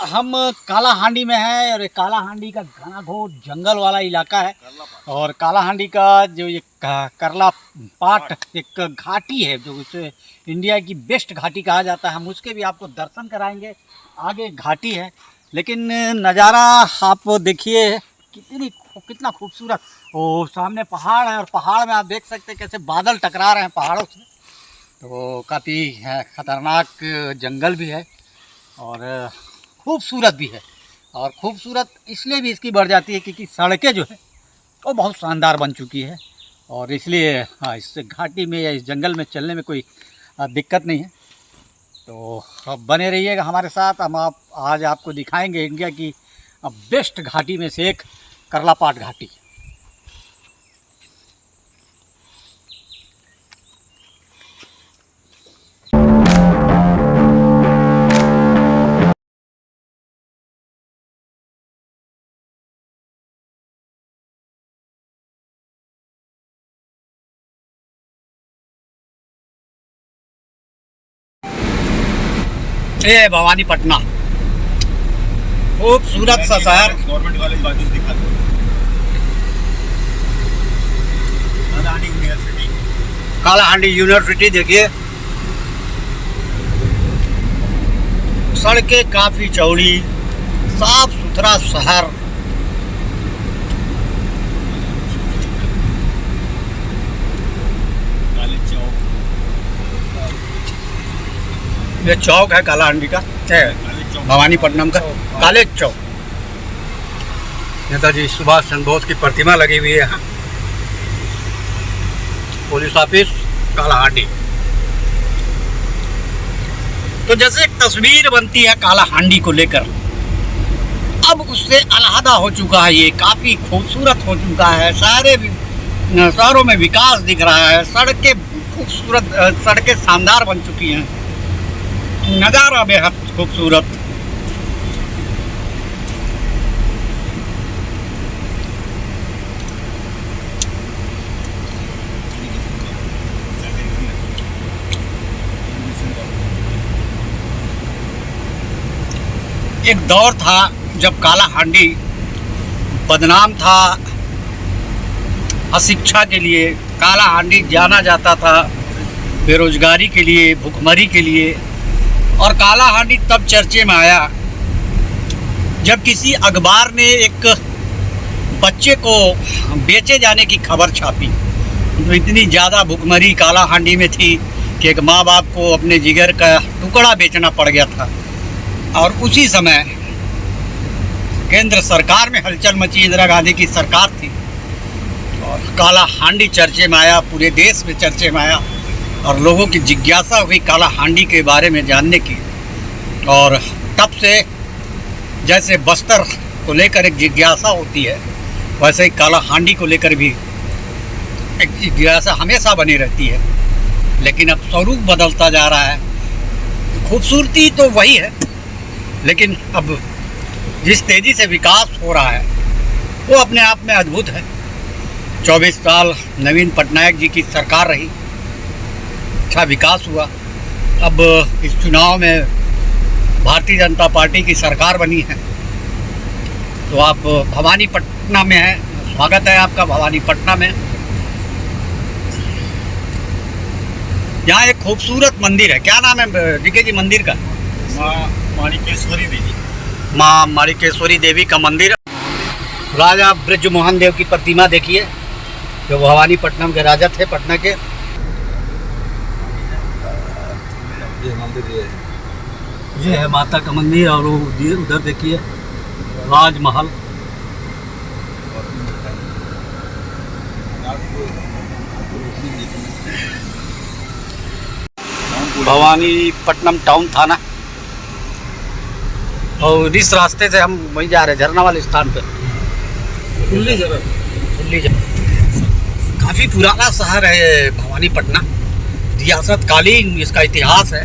हम काला हांडी में हैं और काला हांडी का घना घोर जंगल वाला इलाका है। और काला हांडी का जो ये करला पाट एक घाटी है जो उसे इंडिया की बेस्ट घाटी कहा जाता है। हम उसके भी आपको दर्शन कराएंगे। आगे घाटी है लेकिन नज़ारा आप देखिए कितना खूबसूरत। वो सामने पहाड़ है और पहाड़ में आप देख सकते हैं कैसे बादल टकरा रहे हैं पहाड़ों से। तो काफ़ी ख़तरनाक जंगल भी है और खूबसूरत भी है। और खूबसूरत इसलिए भी इसकी बढ़ जाती है क्योंकि सड़कें जो है वो बहुत शानदार बन चुकी है और इसलिए इस घाटी में या इस जंगल में चलने में कोई दिक्कत नहीं है। तो अब बने रहिएगा हमारे साथ। हम आज आपको दिखाएंगे इंडिया की बेस्ट घाटी में से एक करलापाट घाटी। ये भवानीपटना खूबसूरत सा शहर। गवर्नमेंट कॉलेज बाजू दिखा दो। काला हांडी यूनिवर्सिटी देखिए। सड़कें काफी चौड़ी, साफ सुथरा शहर। ये चौक है काला हांडी का, भवानीपट्टनम का कॉलेज चौक। नेताजी सुभाष चंद्र बोस की प्रतिमा लगी हुई है यहाँ। पुलिस ऑफिस काला हांडी। तो जैसे एक तस्वीर बनती है काला हांडी को लेकर, अब उससे अलहदा हो चुका है। ये काफ़ी खूबसूरत हो चुका है। सारे शहरों में विकास दिख रहा है। सड़कें खूबसूरत, सड़कें शानदार बन चुकी हैं। नज़ारा बेहद खूबसूरत। एक दौर था जब काला हांडी बदनाम था अशिक्षा के लिए। काला हांडी जाना जाता था बेरोजगारी के लिए, भुखमरी के लिए। और काला हांडी तब चर्चे में आया जब किसी अखबार ने एक बच्चे को बेचे जाने की खबर छापी। तो इतनी ज़्यादा भुखमरी काला हांडी में थी कि एक माँ बाप को अपने जिगर का टुकड़ा बेचना पड़ गया था। और उसी समय केंद्र सरकार में हलचल मची, इंदिरा गांधी की सरकार थी और काला हांडी चर्चे में आया, पूरे देश में चर्चे में आया और लोगों की जिज्ञासा हुई काला हांडी के बारे में जानने की। और तब से जैसे बस्तर को लेकर एक जिज्ञासा होती है, वैसे ही काला हांडी को लेकर भी एक जिज्ञासा हमेशा बनी रहती है। लेकिन अब स्वरूप बदलता जा रहा है। खूबसूरती तो वही है, लेकिन अब जिस तेज़ी से विकास हो रहा है वो अपने आप में अद्भुत है। 24 साल नवीन पटनायक जी की सरकार रही, अच्छा विकास हुआ। अब इस चुनाव में भारतीय जनता पार्टी की सरकार बनी है। तो आप भवानीपटना में हैं, स्वागत है आपका भवानीपटना में। यहाँ एक खूबसूरत मंदिर है। क्या नाम है डीके जी मंदिर का? माँ माणिकेश्वरी देवी। माँ माणिकेश्वरी देवी का मंदिर। राजा ब्रजमोहन देव की प्रतिमा देखिए, जो भवानीपट्टनम के राजा थे पटना के। ये मंदिर ये है माता का मंदिर। और वो उधर देखिए राजमहल। भवानीपट्टनम टाउन था ना। और इस रास्ते से हम वहीं जा रहे हैं, झरना वाले स्थान पे। खुली जगह। काफ़ी पुराना शहर है भवानीपटना, रियासत कालीन इसका इतिहास है।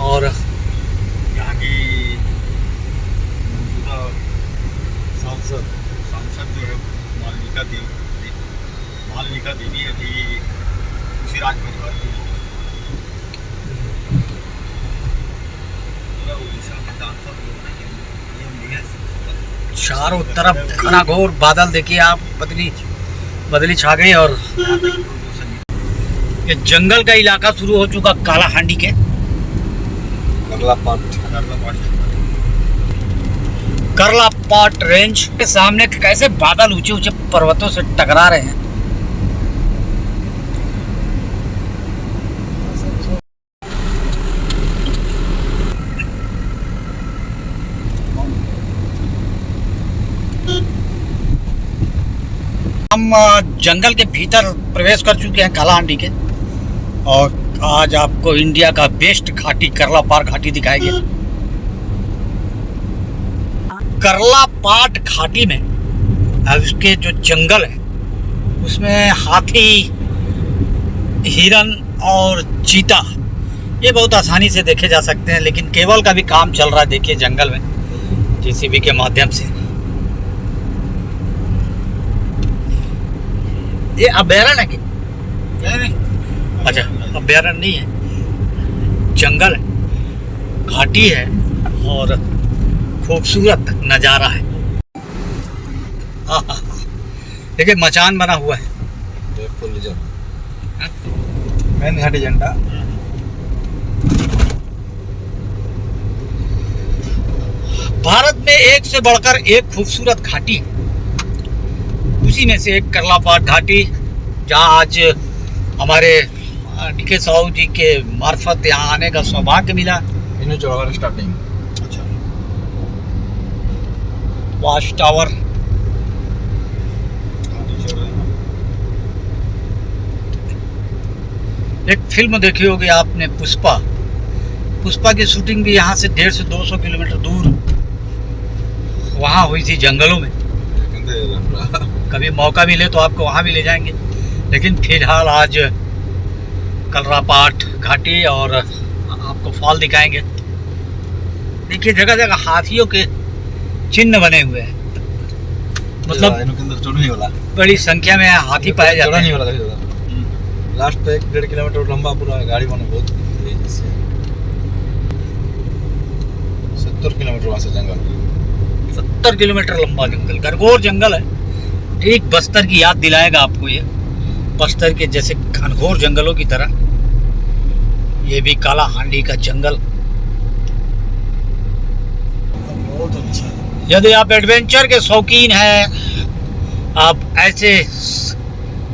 और यहाँ की सांसद जो है मालविका देवी है, थी उसी राज परिवार की। चारों तरफ घना-घोर बादल देखिए आप, बदली छा गई और ये जंगल का इलाका शुरू हो चुका कालाहांडी के। करलापाट रेंज के सामने कैसे बादल ऊंचे ऊंचे पर्वतों से टकरा रहे हैं। हम जंगल के भीतर प्रवेश कर चुके हैं कालाहांडी के, और आज आपको इंडिया का बेस्ट घाटी करलापाट घाटी दिखाएंगे। करलापाट घाटी में उसके जो जंगल है उसमें हाथी, हिरन और चीता ये बहुत आसानी से देखे जा सकते हैं, लेकिन केबल का भी काम चल रहा है देखिए जंगल में जेसीबी के माध्यम से। ये अभयारण्य है कि नहीं? अच्छा, अभयारण्य नहीं है, जंगल है, घाटी है और खूबसूरत नज़ारा है। देखिए मचान बना हुआ है, मेन घाटी झंडा। भारत में एक से बढ़कर एक खूबसूरत घाटी है, उसी में से एक करलापाट घाटी, जहाँ आज हमारे डीके साहू जी के मार्फत यहाँ आने का सौभाग्य मिला। स्टार्टिंग वॉच टावर, एक फिल्म देखी होगी आपने पुष्पा। पुष्पा की शूटिंग भी यहाँ से 150 से 200 किलोमीटर दूर वहाँ हुई थी, जंगलों में। कभी मौका मिले तो आपको वहाँ भी ले जाएंगे, लेकिन फिलहाल आज करलापाट घाटी और आपको फॉल दिखाएंगे। देखिए जगह जगह हाथियों के चिन्ह बने हुए हैं, मतलब बड़ी संख्या में हाथी पाए जाते हैं। लास्ट 1-1.5 किलोमीटर लंबा पूरा गाड़ी बना, बहुत 70 किलोमीटर वहाँ से जंगल, 70 किलोमीटर लंबा जंगल, घनघोर जंगल है। ठीक बस्तर की याद दिलाएगा आपको ये, बस्तर के जैसे घनघोर जंगलों की तरह ये भी कालाहांडी का जंगल। बहुत अच्छा है। यदि आप एडवेंचर के शौकीन हैं, आप ऐसे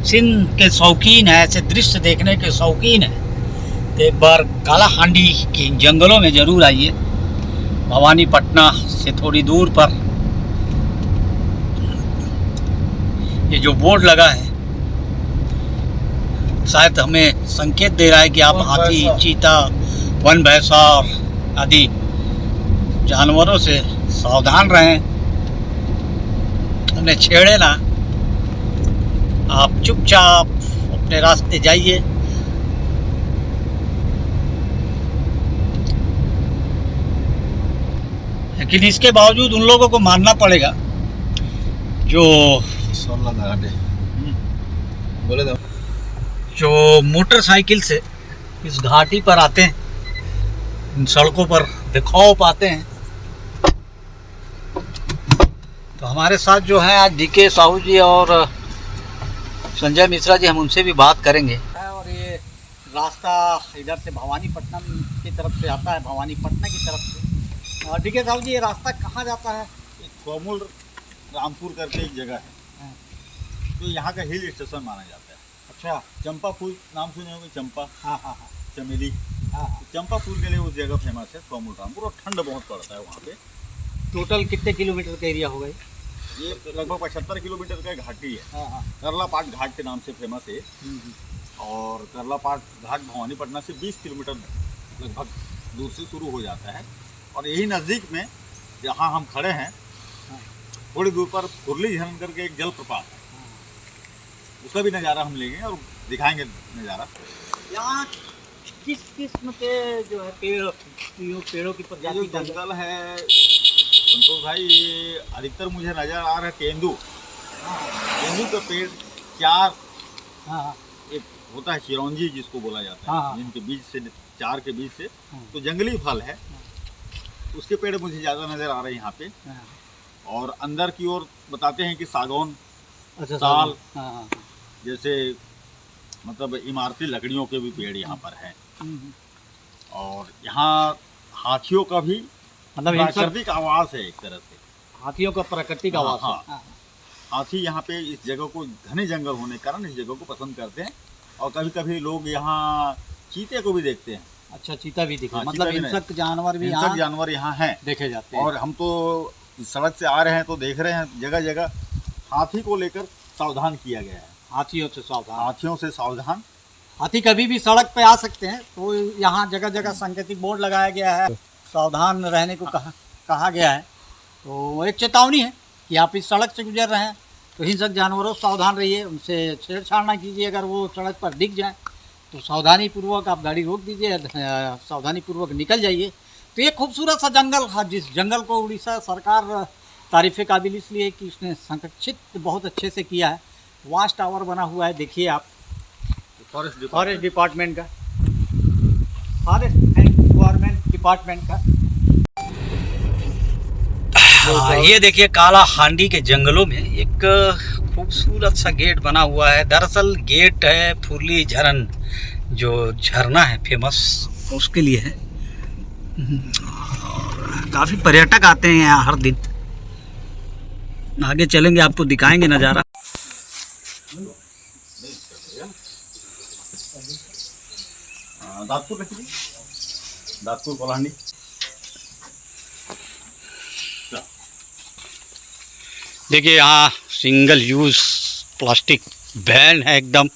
सीन के शौकीन हैं, ऐसे दृश्य देखने के शौकीन हैं, तो एक बार कालाहांडी के जंगलों में ज़रूर आइए। भवानीपटना से थोड़ी दूर पर ये जो बोर्ड लगा है शायद हमें संकेत दे रहा है कि आप हाथी, चीता, वन भैंसा आदि जानवरों से सावधान रहें, उन्हें छेड़े ना, आप चुपचाप अपने रास्ते जाइए। लेकिन इसके बावजूद उन लोगों को मानना पड़ेगा जो बोले दो, जो मोटरसाइकिल से इस घाटी पर आते हैं, इन सड़कों पर दिखाव पाते हैं। तो हमारे साथ जो है आज डीके साहू जी और संजय मिश्रा जी, हम उनसे भी बात करेंगे। और ये रास्ता इधर से भवानीपट्टनम की तरफ से आता है, भवानीपटना की तरफ से। और डीके साहू जी, ये रास्ता कहाँ जाता है? एक फॉर्मूल रामपुर करके एक जगह है, जो यहाँ का हिल स्टेशन माना जाता है। अच्छा, चंपा फूल नाम सुने होंगे, चंपा, हाँ हाँ हाँ, चमेली, हाँ। चंपा फूल के लिए उस जगह फेमस है फॉर्मूल रामपुर, और ठंड बहुत पड़ता है वहाँ पे। टोटल कितने किलोमीटर का एरिया होगा ये लगभग 75 किलोमीटर का घाटी है। हाँ हाँ। करलापाट घाट के नाम से फेमस है। और करलापाट घाट भवानीपटना से 20 किलोमीटर लगभग दूर से शुरू हो जाता है, और यही नज़दीक में जहाँ हम खड़े हैं थोड़ी दूर पर कुरली झरन करके एक जलप्रपात है, उसका भी नज़ारा हम लेंगे और दिखाएंगे नज़ारा। यहाँ किस किस्म के जो है पेड़ों की प्रजाति जो जंगल है संतोष भाई, ये अधिकतर मुझे नज़र आ रहा है तेंदू। तेंदू का पेड़ 4 एक होता है, चिरौंजी जिसको बोला जाता है, जिनके बीज से 4 के बीज से, तो जंगली फल है, उसके पेड़ मुझे ज़्यादा नज़र आ रहे हैं यहाँ पे। और अंदर की ओर बताते हैं कि सागौन, अच्छा, साल, हाँ हाँ। जैसे मतलब इमारती लकड़ियों के भी पेड़ यहाँ पर हैं। और यहाँ हाथियों का भी मतलब प्राकृतिक आवास है एक तरह से। हाथियों का प्राकृतिक हाँ, आवास हाँ। है। हाथी यहाँ पे इस जगह को, घने जंगल होने के कारण इस जगह को पसंद करते हैं। और कभी कभी लोग यहाँ चीते को भी देखते हैं। अच्छा, चीता भी दिखा, हाँ, मतलब चीता भी हिंसक जानवर भी हिंसक यहाँ जानवर यहाँ हैं देखे जाते हैं। और हम तो सड़क से आ रहे हैं तो देख रहे हैं जगह जगह हाथी को लेकर सावधान किया गया है। हाथियों से सावधान। हाथियों से सावधान। हाथी कभी भी सड़क पे आ सकते हैं, तो यहाँ जगह जगह सांकेतिक बोर्ड लगाया गया है, सावधान रहने को कहा गया है। तो एक चेतावनी है कि आप इस सड़क से गुजर रहे हैं तो हिंसक जानवरों से सावधान रहिए, उनसे छेड़छाड़ ना कीजिए। अगर वो सड़क पर दिख जाए तो सावधानी पूर्वक आप गाड़ी रोक दीजिए, सावधानी पूर्वक निकल जाइए। तो ये खूबसूरत सा जंगल, जिस जंगल को उड़ीसा सरकार तारीफ़ काबिल इसलिए कि उसने संरक्षित बहुत अच्छे से किया है। वाच टावर बना हुआ है, देखिए आप, फॉरेस्ट डिपार्टमेंट का, फॉरेस्ट एनवायरनमेंट डिपार्टमेंट का। ये देखिए काला हांडी के जंगलों में एक खूबसूरत सा गेट बना हुआ है। दरअसल गेट है फुरली झरन, जो झरना है फेमस, उसके लिए है। काफ़ी पर्यटक आते हैं यहाँ हर दिन। आगे चलेंगे, आपको दिखाएंगे नज़ारा। दादपुर रखिए, दादपुर कोलाहांडी। देखिए यहाँ सिंगल यूज़ प्लास्टिक बैन है एकदम,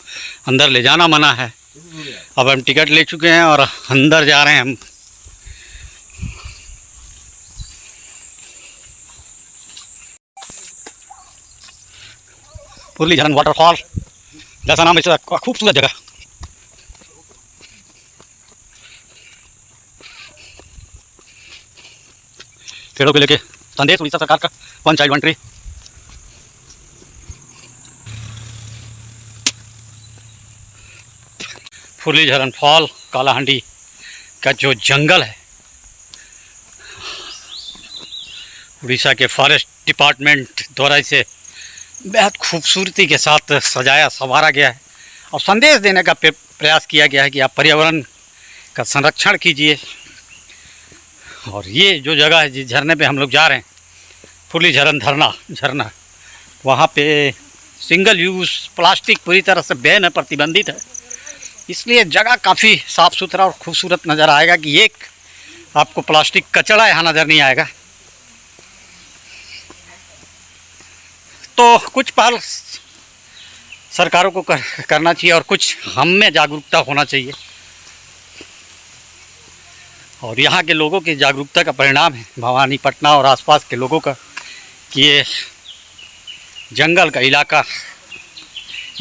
अंदर ले जाना मना है। अब हम टिकट ले चुके हैं और अंदर जा रहे हैं हम। फुरली झरन वाटरफॉल जैसा नाम, ऐसा खूबसूरत जगह। पेड़ों को लेके संदेश उड़ीसा सरकार का, one child one tree. Phurli Jharan fall Kalahandi का जो जंगल है, उड़ीसा के फॉरेस्ट डिपार्टमेंट द्वारा इसे बेहद खूबसूरती के साथ सजाया संवारा गया है और संदेश देने का प्रयास किया गया है कि आप पर्यावरण का संरक्षण कीजिए। और ये जो जगह है, जिस झरने पे हम लोग जा रहे हैं, फुरली झरन झरना, वहाँ पे सिंगल यूज़ प्लास्टिक पूरी तरह से बैन है, प्रतिबंधित है। इसलिए जगह काफ़ी साफ़ सुथरा और खूबसूरत नज़र आएगा कि एक आपको प्लास्टिक कचरा यहाँ नज़र नहीं आएगा। तो कुछ पहल सरकारों को करना चाहिए और कुछ हम में जागरूकता होना चाहिए। और यहाँ के लोगों की जागरूकता का परिणाम है भवानीपटना और आसपास के लोगों का कि ये जंगल का इलाका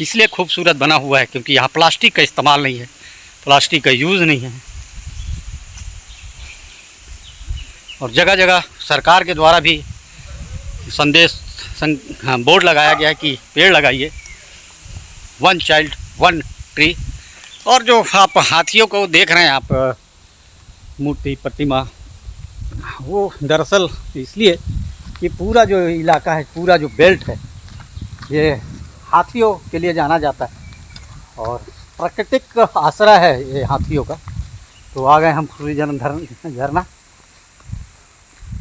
इसलिए खूबसूरत बना हुआ है क्योंकि यहाँ प्लास्टिक का इस्तेमाल नहीं है, प्लास्टिक का यूज़ नहीं है। और जगह जगह सरकार के द्वारा भी संदेश बोर्ड लगाया गया है कि पेड़ लगाइए, वन चाइल्ड वन ट्री। और जो आप हाथियों को देख रहे हैं आप, मूर्ति प्रतिमा, वो दरअसल इसलिए कि पूरा जो इलाका है, पूरा जो बेल्ट है, ये हाथियों के लिए जाना जाता है और प्राकृतिक आश्रय है ये हाथियों का। तो आ गए हम फुरली झरना।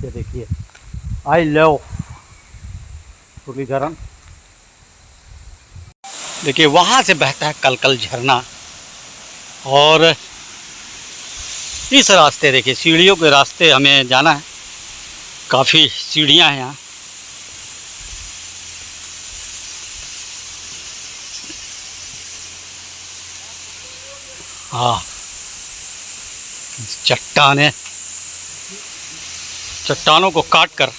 ये देखिए, आई लव फुरली झरन। देखिए वहाँ से बहता है कलकल झरना। और इस रास्ते देखिए, सीढ़ियों के रास्ते हमें जाना है, काफ़ी सीढ़ियाँ हैं यहाँ। हाँ, चट्टानों को काट कर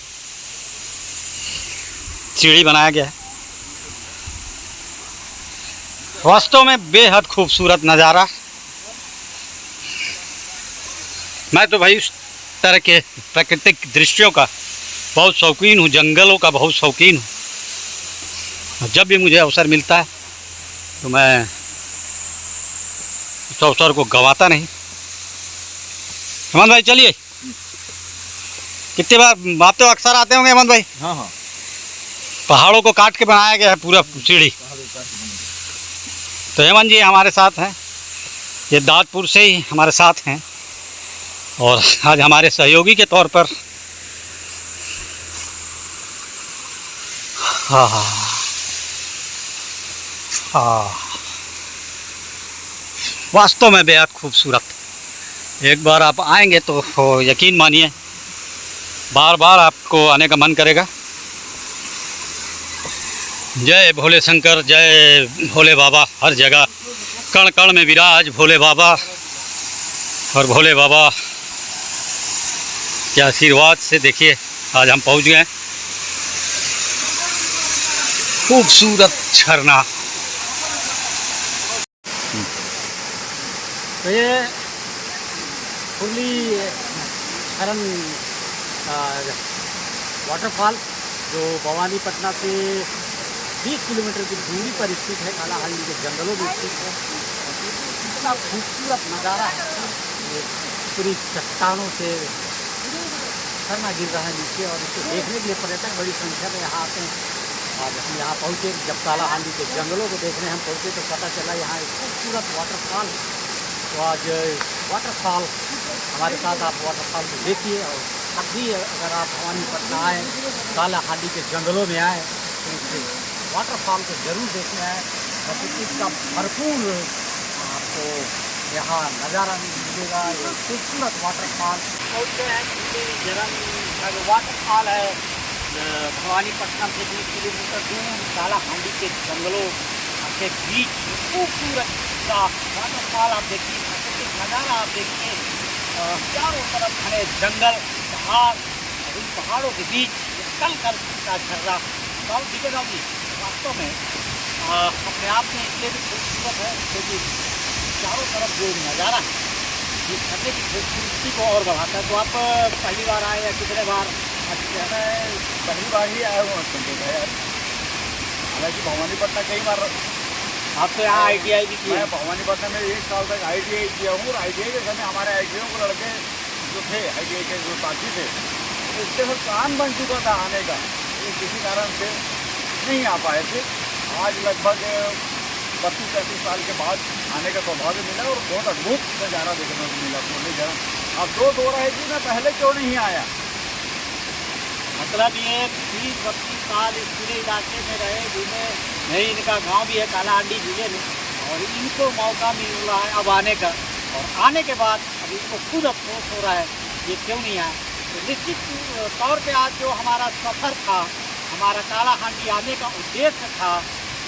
सीढ़ी बनाया गया है। वास्तव में बेहद खूबसूरत नज़ारा। मैं तो भाई उस तरह के प्राकृतिक दृश्यों का बहुत शौकीन हूँ, जंगलों का बहुत शौकीन हूँ। जब भी मुझे अवसर मिलता है तो मैं उस अवसर को गंवाता नहीं। हेमंत भाई चलिए। कितनी बार आप तो अक्सर आते होंगे हेमंत भाई? हाँ हाँ, पहाड़ों को काट के बनाया गया है पूरा सीढ़ी। तो हेमंत जी हमारे साथ हैं, ये दादपुर से ही हमारे साथ हैं और आज हमारे सहयोगी के तौर पर हाँ हाँ हाँ, वास्तव में बेहद खूबसूरत। एक बार आप आएंगे तो यकीन मानिए बार बार आपको आने का मन करेगा। जय भोले शंकर, जय भोले बाबा। हर जगह कण कण में विराज भोले बाबा, और भोले बाबा के आशीर्वाद से देखिए आज हम पहुंच गए। खूबसूरत झरना। तो ये फुल्ली झरन वाटरफॉल जो भवानीपटना से 20 किलोमीटर की दूरी पर स्थित है, कालाहांडी के जंगलों में स्थित है। इतना खूबसूरत नज़ारा है, ये पूरी चट्टानों से झरना गिर रहा है नीचे और इसको देखने के लिए पर्यटक बड़ी संख्या में यहाँ आते हैं। आज हम यहाँ पहुँचे, जब कालाहांडी के जंगलों को देखने हम पहुँचे तो पता चला यहाँ एक खूबसूरत वाटरफॉल। तो आज वाटरफॉल हमारे साथ, आप वाटरफॉल को देखिए। और अभी अगर आप भवानीपटना आएँ, कालाहांडी के जंगलों में आएँ तो इस वाटरफॉल को जरूर देखने आए। प्रकृति का भरपूर आपको यहाँ नज़ारा मिलेगा। ये खूबसूरत वाटरफॉल झरन वाटरफॉल है, भवानीपटना से 20 किलोमीटर दूर कालाहांडी के जंगलों के बीच खूबसूरत का वाटरफॉल आप देखिए। प्राकृतिक नज़ारा आप देखिए, चारों तरफ घने जंगल, पहाड़, इन पहाड़ों के बीच कल का झरना दिखेगा भी। वास्तव में अपने आप में इसलिए भी खूबसूरत है क्योंकि चारों तरफ जो नज़ारा है ये झरने की खूबसूरती को और बढ़ाता है। तो आप पहली बार आए या कितने बार? मैं पहली बार ही आया हूँ यार। हालांकि भवानीपटना कई बार आप तो यहाँ ITI भी किए? मैं भवानीपटना में 1 साल तक ITI किया हूँ, और ITI के समय हमारे ITI को लड़के जो थे, ITI के जो साथी थे, तो इसके साथ प्लान बन चुका था आने का, लेकिन किसी कारण से नहीं आ पाए थे। आज लगभग 32-33 साल के बाद आने का सौभाग्य मिला और बहुत अद्भुत नज़ारा देखने को मिला। मुरलीधरन अफसोस हो रहा है कि मैं पहले क्यों नहीं आया। मतलब ये 30-32 साल इस पूरे इलाके में रहे, जिन्हें नहीं, इनका गांव भी है कालाहांडी जिले में, और इनको मौका मिल रहा है अब आने का। और आने के बाद अब इनको खुद अफसोस हो रहा है ये क्यों नहीं आया। तो निश्चित तौर पे आज जो हमारा सफ़र था, हमारा कालाहांडी आने का उद्देश्य था,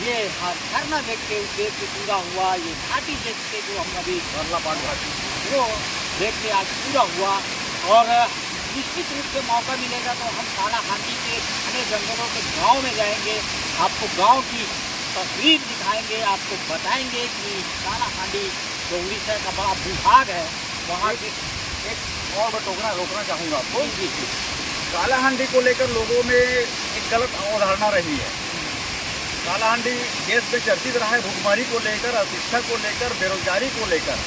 ये झरना देख के उद्देश्य पूरा हुआ। ये घाटी देख के जो हम अभी कर्लापाट घाटी वो देख के आज पूरा हुआ। और निश्चित रूप से मौका मिलेगा तो हम कालाहांडी के घने जंगलों के गांव में जाएंगे, आपको गांव की तस्वीर दिखाएंगे, आपको बताएंगे कि कालाहांडी जो उड़ीसा का बड़ा भूभाग है वहाँ के एक और मैं रोकना चाहूँगा आपको। कालाहांडी को लेकर लोगों में एक गलत अवधारणा रही है। कालाहांडी देश में चर्चित रहा है भुखमरी को लेकर, अशिक्षा को लेकर, बेरोजगारी को लेकर,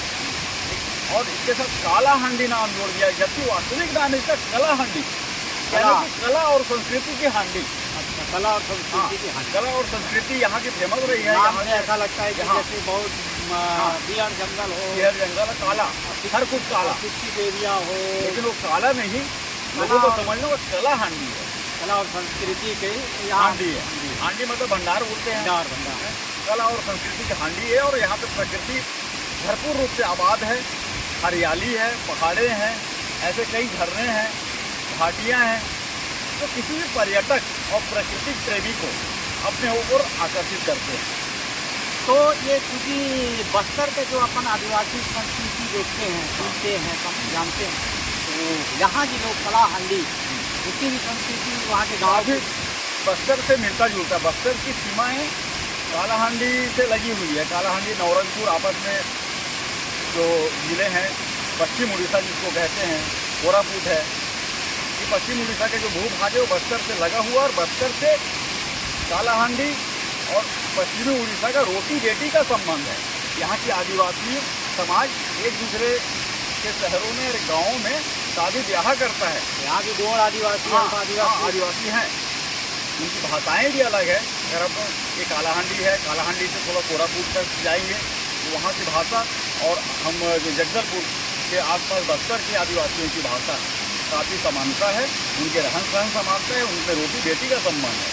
और इसके साथ कालाहांडी नाम जोड़ दिया, जबकि वास्तविक नाम इसका कलाहांडी, यानी कि कला और संस्कृति की हांडी। अच्छा, कला और संस्कृति की हांडी। कला और संस्कृति यहाँ की फेमस रही है। यहाँ से ऐसा लगता है कि जैसे बहुत बियर जंगल हो, बियर जंगल काला, हर कुछ काला, शिक्षित एरिया हो, लेकिन वो काला नहीं, लोगों को समझना वो कलाहांडी है। कला और संस्कृति के हांडी है। हांडी मतलब भंडार बोलते हैं। भंडार कला और संस्कृति की हांडी है। और यहाँ पे प्रकृति भरपूर रूप से आबाद है, हरियाली है, पहाड़े हैं, ऐसे कई झरने हैं, घाटियाँ हैं, तो किसी भी पर्यटक और प्राकृतिक प्रेमी को अपने ऊपर आकर्षित करते हैं। तो ये क्योंकि बस्तर के जो अपन आदिवासी संस्कृति देखते हैं, सुनते हैं, जानते हैं, तो यहाँ की जो कालाहांडी उसकी भी संस्कृति वहाँ के गाँव भी बस्तर से मिलता जुलता। बस्तर की सीमाएँ कालाहांडी से लगी हुई है। कालाहांडी, नवरंगपुर आपस में जो जिले हैं, पश्चिम उड़ीसा जिसको कहते हैं, कोरापुट है, ये पश्चिम उड़ीसा के जो भूभाग है वो बस्तर से लगा हुआ। और बस्तर से कालाहांडी और पश्चिमी उड़ीसा का रोटी बेटी का संबंध है। यहाँ की आदिवासी समाज एक दूसरे के शहरों में और गाँवों में शादी ब्याह करता है। यहाँ की गोड़ आदिवासी हाँ, आदिवासी आदिवासी हैं, उनकी भाषाएं भी अलग है। अगर आप ये कालाहांडी है, कालाहांडी से थोड़ा कोरापुट तक जाएंगे तो वहाँ की भाषा और हम जगदलपुर के आसपास बस्तर के आदिवासियों की भाषा काफ़ी समानता है। उनके रहन सहन समानता है, उनमें रोटी बेटी का सम्मान है।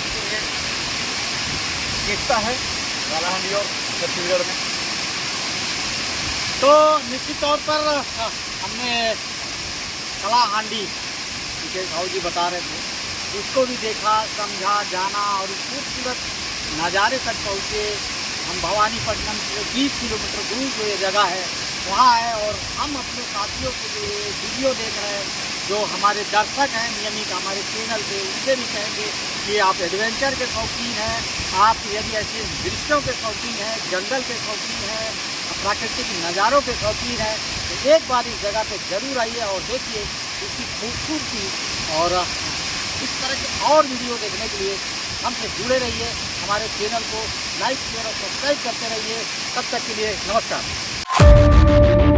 तो ये एकता है कालाहांडी और छत्तीसगढ़ में। तो निश्चित तौर पर हमने कालाहांडी मुकेश भाऊ जी बता रहे थे, उसको भी देखा, समझा, जाना और उस खूबसूरत नज़ारे तक पहुँचे। हम भवानीपट्टनम से 20 किलोमीटर दूर जो ये जगह है वहाँ है, और हम अपने साथियों को जो ये वीडियो देख रहे हैं, जो हमारे दर्शक हैं नियमित हमारे चैनल पे, उनसे भी कहेंगे कि आप एडवेंचर के शौकीन हैं, आप यदि ऐसे दृश्यों के शौकीन हैं, जंगल के शौकीन हैं, प्राकृतिक नज़ारों के शौकीन हैं, तो एक बार इस जगह पे ज़रूर आइए और देखिए इसकी खूबसूरती। और इस तरह के और वीडियो देखने के लिए हमसे जुड़े रहिए, हमारे चैनल को लाइक शेयर और सब्सक्राइब करते रहिए। तब तक के लिए नमस्कार।